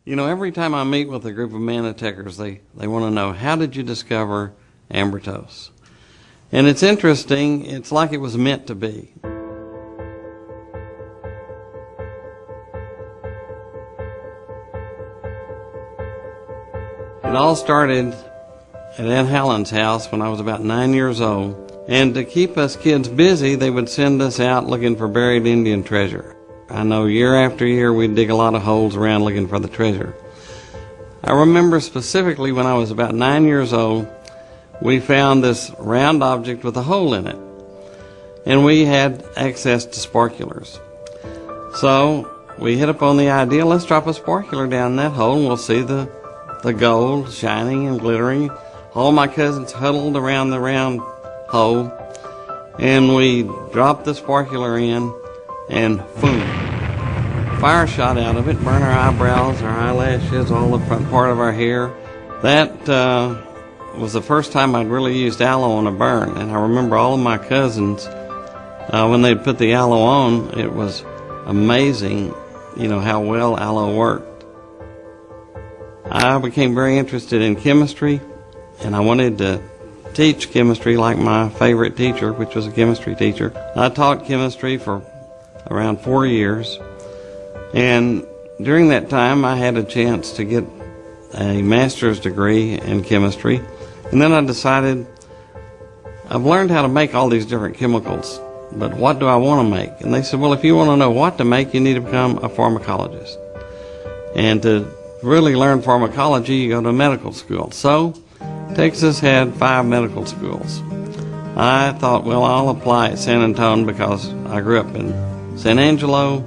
You know, every time I meet with a group of Manatechers, they want to know, how did you discover ╰브로토스? And it's interesting, it's like it was meant to be. It all started at Aunt Helen's house when I was about 9 years old. And to keep us kids busy, they would send us out looking for buried Indian treasure. I know year after year we'd dig a lot of holes around looking for the treasure. I remember specifically when I was about 9 years old, we found this round object with a hole in it. And we had access to sparklers. So we hit upon the idea, let's drop a sparkler down that hole and we'll see the gold shining and glittering. All my cousins huddled around the round hole, and we dropped the sparkler in, and boom, fire shot out of it, burned our eyebrows, our eyelashes, all the front part of our hair. That was the first time I'd really used aloe on a burn, and I remember all of my cousins, when they'd put the aloe on, it was amazing, you know, how well aloe worked. I became very interested in chemistry, and I wanted to teach chemistry like my favorite teacher, which was a chemistry teacher. I taught chemistry for around 4 years, and during that time I had a chance to get a master's degree in chemistry, and then I decided, I've learned how to make all these different chemicals, but what do I want to make? And they said, well, if you want to know what to make, you need to become a pharmacologist. And to really learn pharmacology, you go to medical school. So Texas had 5 medical schools. I thought, well, I'll apply at San Antonio because I grew up in San Angelo,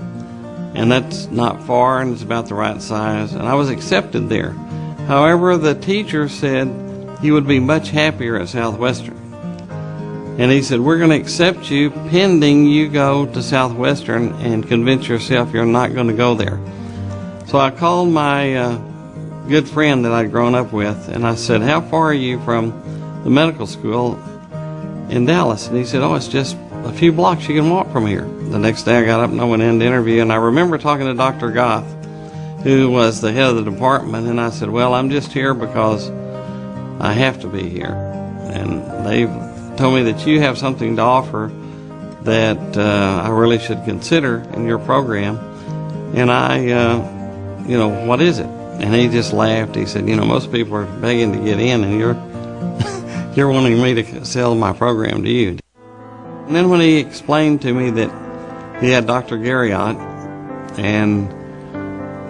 and that's not far, and it's about the right size, and I was accepted there. However, the teacher said he would be much happier at Southwestern. And he said, we're going to accept you pending you go to Southwestern and convince yourself you're not going to go there. So I called my good friend that I'd grown up with, and I said, how far are you from the medical school in Dallas? And he said, oh, it's just a few blocks you can walk from here. The next day I got up and I went in to interview, and I remember talking to Dr. Goth, who was the head of the department, and I said, well, I'm just here because I have to be here. And they told me that you have something to offer that I really should consider in your program. And I you know, what is it? And he just laughed. He said, you know, most people are begging to get in, and you're wanting me to sell my program to you. And then when he explained to me that he had Dr. Garriott, and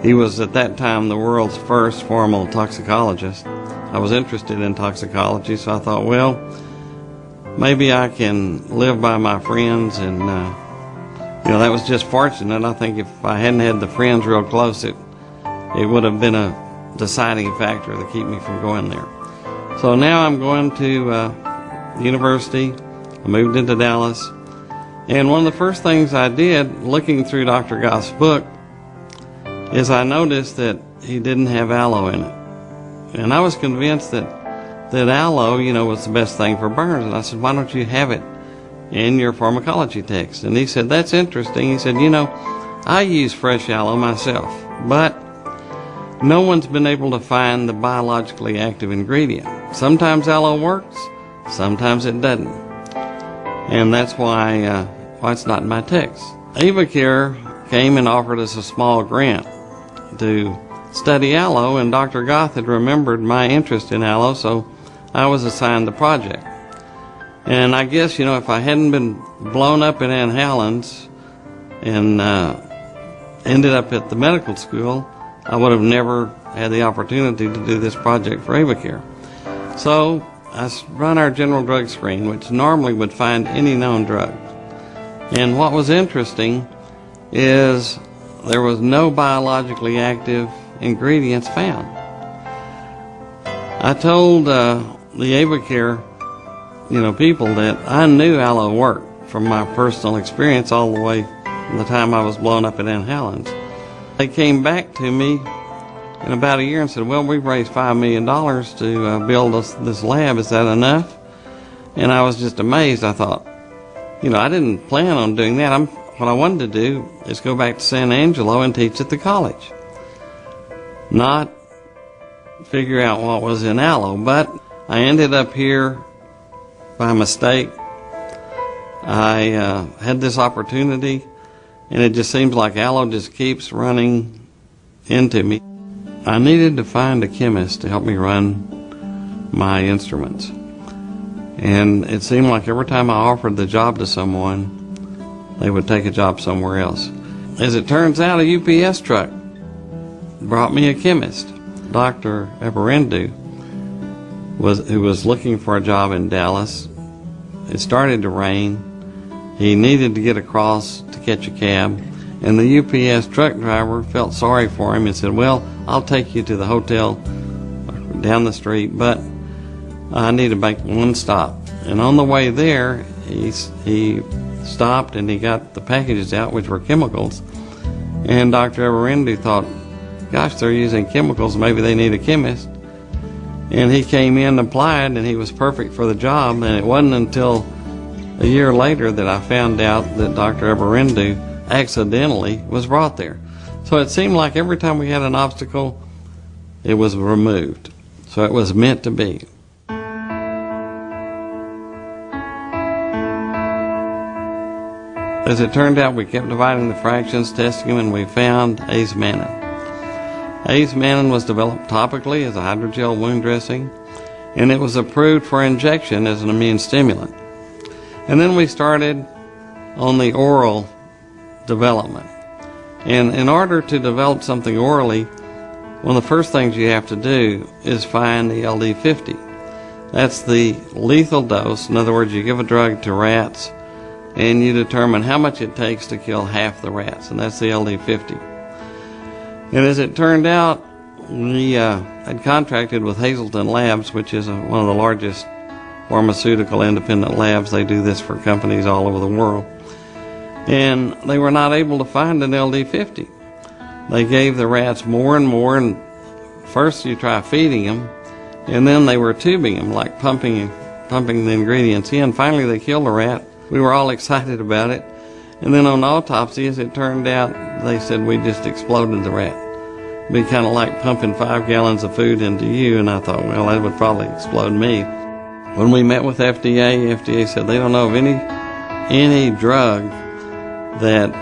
he was at that time the world's first formal toxicologist, I was interested in toxicology, so I thought, well, maybe I can live by my friends, and you know, that was just fortunate. I think if I hadn't had the friends real close, it would have been a deciding factor to keep me from going there. So now I'm going to university. I moved into Dallas, and one of the first things I did, looking through Dr. Goth's book, is I noticed that he didn't have aloe in it. And I was convinced that aloe, you know, was the best thing for burns. And I said, why don't you have it in your pharmacology text? And he said, that's interesting. He said, you know, I use fresh aloe myself, but no one's been able to find the biologically active ingredient. Sometimes aloe works, sometimes it doesn't. And that's why it's not in my text. AvaCare came and offered us a small grant to study aloe, and Dr. Goth had remembered my interest in aloe, so I was assigned the project. And I guess, you know, if I hadn't been blown up in Aunt Helen's and ended up at the medical school, I would have never had the opportunity to do this project for AvaCare. So I run our general drug screen, which normally would find any known drug. And what was interesting is there was no biologically active ingredients found. I told the AvaCare, you know, people that I knew aloe worked from my personal experience all the way from the time I was blown up at Aunt Helen's. They came back to me in about a year and said, well, we've raised $5 million to build this lab. Is that enough? And I was just amazed. I thought, you know, I didn't plan on doing that. What I wanted to do is go back to San Angelo and teach at the college. not figure out what was in aloe, but I ended up here by mistake. I had this opportunity, and it just seems like aloe just keeps running into me. I needed to find a chemist to help me run my instruments. And it seemed like every time I offered the job to someone, they would take a job somewhere else. As it turns out, a UPS truck brought me a chemist, Dr. Eberendu, who was looking for a job in Dallas. It started to rain. He needed to get across to catch a cab, and the UPS truck driver felt sorry for him and said, "Well, I'll take you to the hotel down the street, but I need to make one stop." And on the way there, he stopped and he got the packages out, which were chemicals. And Dr. Eberendu thought, gosh, they're using chemicals, maybe they need a chemist. And he came in and applied, and he was perfect for the job. And it wasn't until a year later that I found out that Dr. Eberendu accidentally was brought there. So it seemed like every time we had an obstacle, it was removed. So it was meant to be. As it turned out, we kept dividing the fractions, testing them, and we found Acemannan. Acemannan was developed topically as a hydrogel wound dressing, and it was approved for injection as an immune stimulant. And then we started on the oral development. And in order to develop something orally, one of the first things you have to do is find the LD50. That's the lethal dose. In other words, you give a drug to rats, and you determine how much it takes to kill half the rats, and that's the LD50. And as it turned out, we had contracted with Hazleton Labs, which is one of the largest pharmaceutical independent labs. They do this for companies all over the world. And they were not able to find an LD50. They gave the rats more and more, and first you try feeding them, and then they were tubing them, like pumping the ingredients in. Finally, they killed the rat. We were all excited about it. And then on autopsy, as it turned out, they said we just exploded the rat. It'd be kind of like pumping 5 gallons of food into you, and I thought, well, that would probably explode me. When we met with FDA said they don't know of any drug that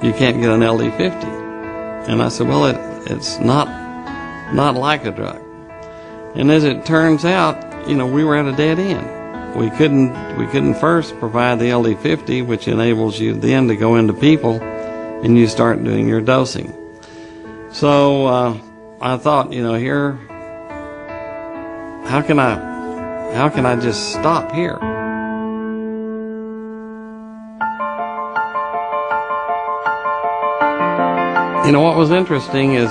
you can't get an LD50. And I said, well, it's not like a drug. And as it turns out, we were at a dead end. We couldn't first provide the LD50, which enables you then to go into people and you start doing your dosing. So I thought, here, how can I just stop here? What was interesting is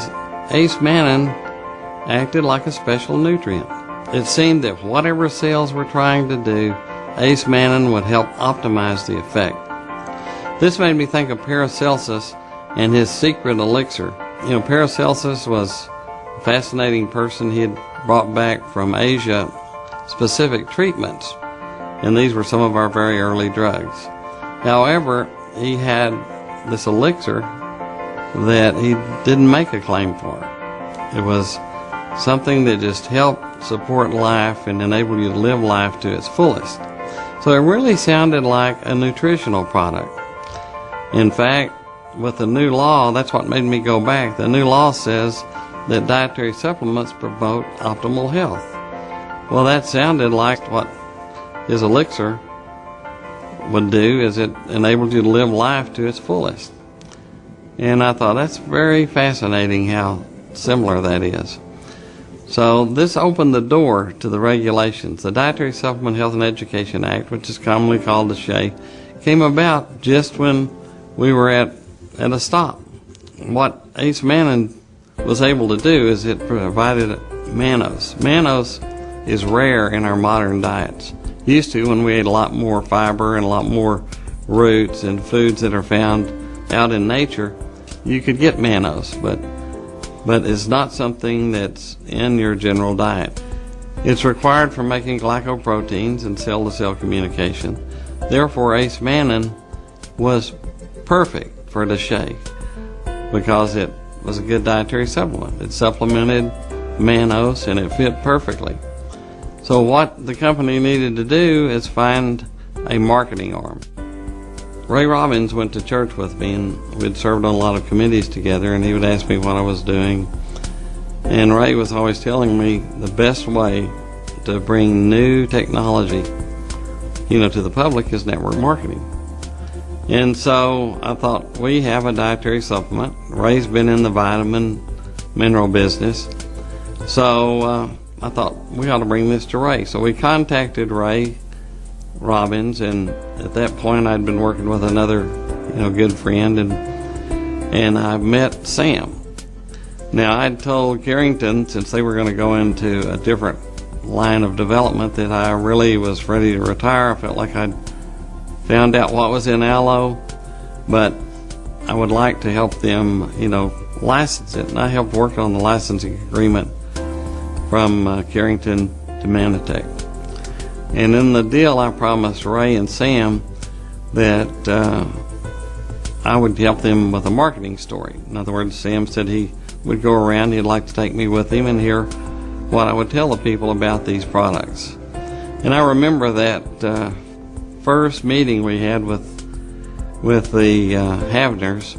Acemannan acted like a special nutrient. It seemed that whatever cells were trying to do, Acemannan would help optimize the effect. This made me think of Paracelsus and his secret elixir. Paracelsus was a fascinating person. He had brought back from Asia specific treatments, and these were some of our very early drugs. However, he had this elixir that he didn't make a claim for. It was something that just helped support life and enable you to live life to its fullest. So it really sounded like a nutritional product. In fact, with the new law, that's what made me go back. The new law says that dietary supplements promote optimal health. Well, that sounded like what his elixir would do, is it enabled you to live life to its fullest. And I thought, that's very fascinating how similar that is. So this opened the door to the regulations. The Dietary Supplement Health and Education Act, which is commonly called the SHEA, came about just when we were at a stop. What Acemannan was able to do is it provided mannose. Mannose is rare in our modern diets. Used to, when we ate a lot more fiber and a lot more roots and foods that are found out in nature, you could get mannose, but it's not something that's in your general diet. It's required for making glycoproteins and cell-to-cell communication. Therefore, Acemannan was perfect for the shake because it was a good dietary supplement. It supplemented mannose and it fit perfectly. So what the company needed to do is find a marketing arm. Ray Robbins went to church with me, and we'd served on a lot of committees together, and he would ask me what I was doing. And Ray was always telling me the best way to bring new technology, to the public is network marketing. And so I thought, we have a dietary supplement. Ray's been in the vitamin mineral business. So I thought, we ought to bring this to Ray. So we contacted Ray Robbins, and at that point I'd been working with another good friend, and I met Sam. Now, I'd told Carrington, since they were going to go into a different line of development, that I really was ready to retire. I felt like I'd found out what was in aloe, but I would like to help them license it, and I helped work on the licensing agreement from Carrington to Manatech. And in the deal, I promised Ray and Sam that I would help them with a marketing story. In other words, Sam said he would go around, he'd like to take me with him and hear what I would tell the people about these products. And I remember that first meeting we had with the Havners,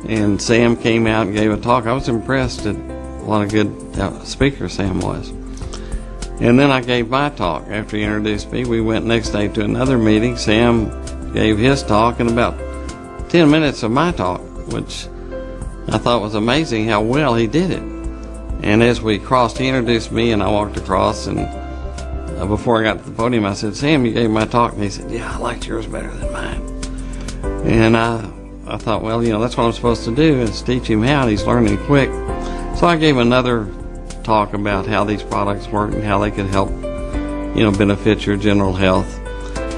and Sam came out and gave a talk. I was impressed at what a good speaker Sam was. And then I gave my talk. After he introduced me, we went next day to another meeting. Sam gave his talk, and about 10 minutes of my talk, which I thought was amazing how well he did it. And as we crossed, he introduced me, and I walked across, and before I got to the podium, I said, Sam, you gave my talk. And he said, yeah, I liked yours better than mine. And I thought, well, that's what I'm supposed to do, is teach him how, and he's learning quick. So I gave another talk about how these products work and how they could help, benefit your general health.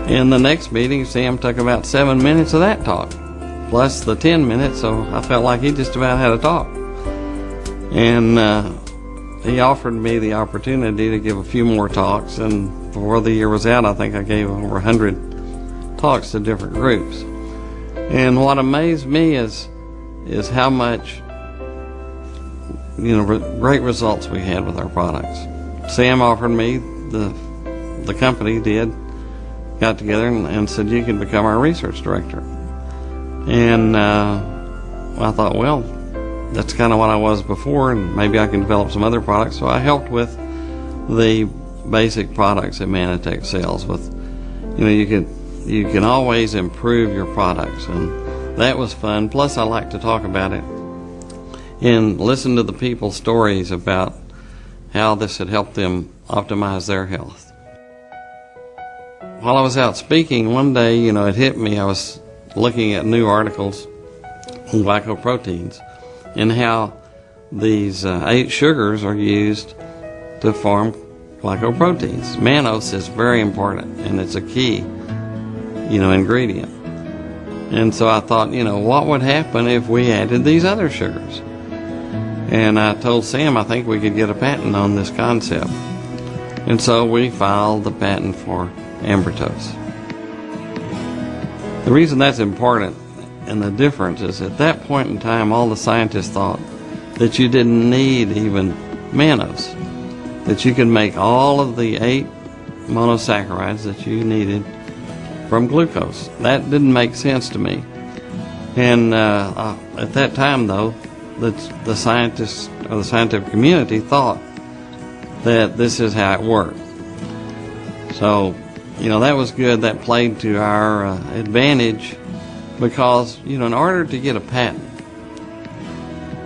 In the next meeting, Sam took about 7 minutes of that talk, plus the 10 minutes, so I felt like he just about had a talk. And he offered me the opportunity to give a few more talks, and before the year was out, I think I gave over 100 talks to different groups. And what amazed me is how much great results we had with our products. Sam offered me, the company got together and said, you can become our research director. And I thought, well, that's kind of what I was before, and maybe I can develop some other products. So I helped with the basic products that Manatech sells. With, you can always improve your products, and that was fun. Plus, I like to talk about it and listen to the people's stories about how this had helped them optimize their health. While I was out speaking, one day, it hit me. I was looking at new articles on glycoproteins and how these 8 sugars are used to form glycoproteins. Mannose is very important, and it's a key, ingredient. And so I thought, what would happen if we added these other sugars? And I told Sam I think we could get a patent on this concept. And so we filed the patent for embryotose. The reason that's important and the difference is at that point in time, all the scientists thought that you didn't need even mannose, that you could make all of the 8 monosaccharides that you needed from glucose. That didn't make sense to me. And at that time, though, the scientists or the scientific community thought that this is how it worked. So, that was good. That played to our advantage because, in order to get a patent,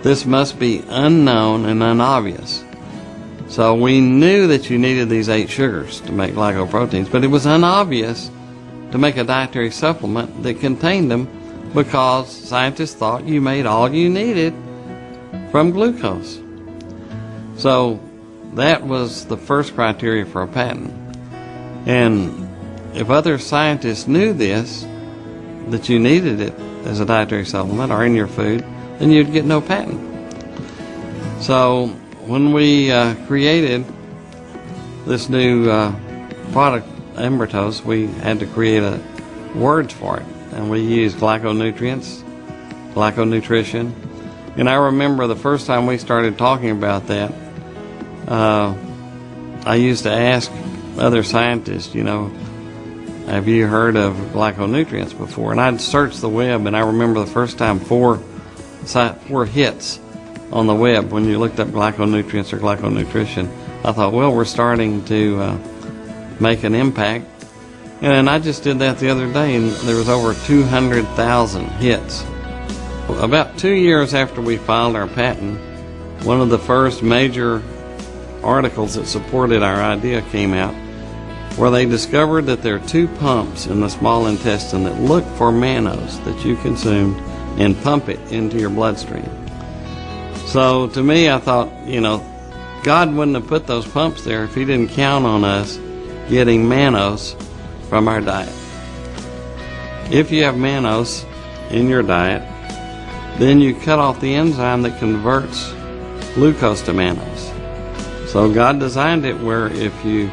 this must be unknown and unobvious. So we knew that you needed these 8 sugars to make glycoproteins, but it was unobvious to make a dietary supplement that contained them because scientists thought you made all you needed from glucose. So that was the first criteria for a patent. And if other scientists knew this, that you needed it as a dietary supplement or in your food, then you'd get no patent. So when we created this new product, embryotose, we had to create words for it. And we used glyconutrients, glyconutrition, And I remember the first time we started talking about that, I used to ask other scientists, have you heard of glyconutrients before? And I'd search the web, and I remember the first time four hits on the web when you looked up glyconutrients or glyconutrition. I thought, well, we're starting to make an impact. And I just did that the other day, and there was over 200,000 hits. About 2 years after we filed our patent, one of the first major articles that supported our idea came out, where they discovered that there are two pumps in the small intestine that look for mannose that you consumed and pump it into your bloodstream. So to me, I thought, God wouldn't have put those pumps there if He didn't count on us getting mannose from our diet. If you have mannose in your diet, then you cut off the enzyme that converts glucose to mannose. So God designed it where if you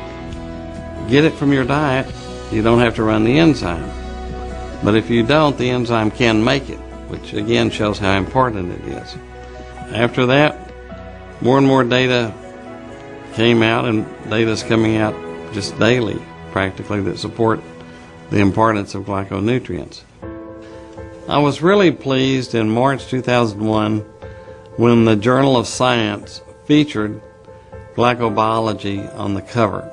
get it from your diet, you don't have to run the enzyme. But if you don't, the enzyme can make it, which again shows how important it is. After that, more and more data came out, and data is coming out just daily, practically, that support the importance of glyconutrients. I was really pleased in March 2001 when the Journal of Science featured glycobiology on the cover.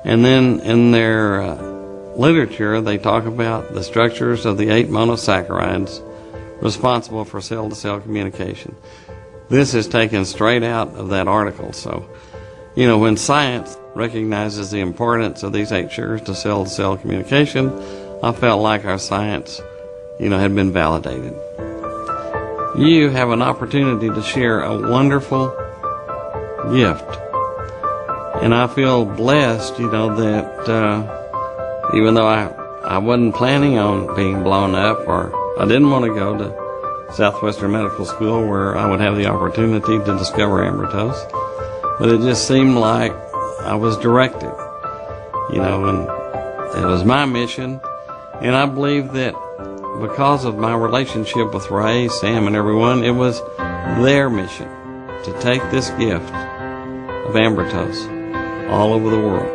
And then in their literature, they talk about the structures of the 8 monosaccharides responsible for cell-to-cell communication. This is taken straight out of that article. So, when science recognizes the importance of these 8 sugars to cell-to-cell communication, I felt like our science, had been validated. You have an opportunity to share a wonderful gift. And I feel blessed, that even though I wasn't planning on being blown up, or I didn't want to go to Southwestern Medical School where I would have the opportunity to discover embryotose, but it just seemed like I was directed, and it was my mission. And I believe that because of my relationship with Ray, Sam, and everyone, it was their mission to take this gift of embryotose all over the world.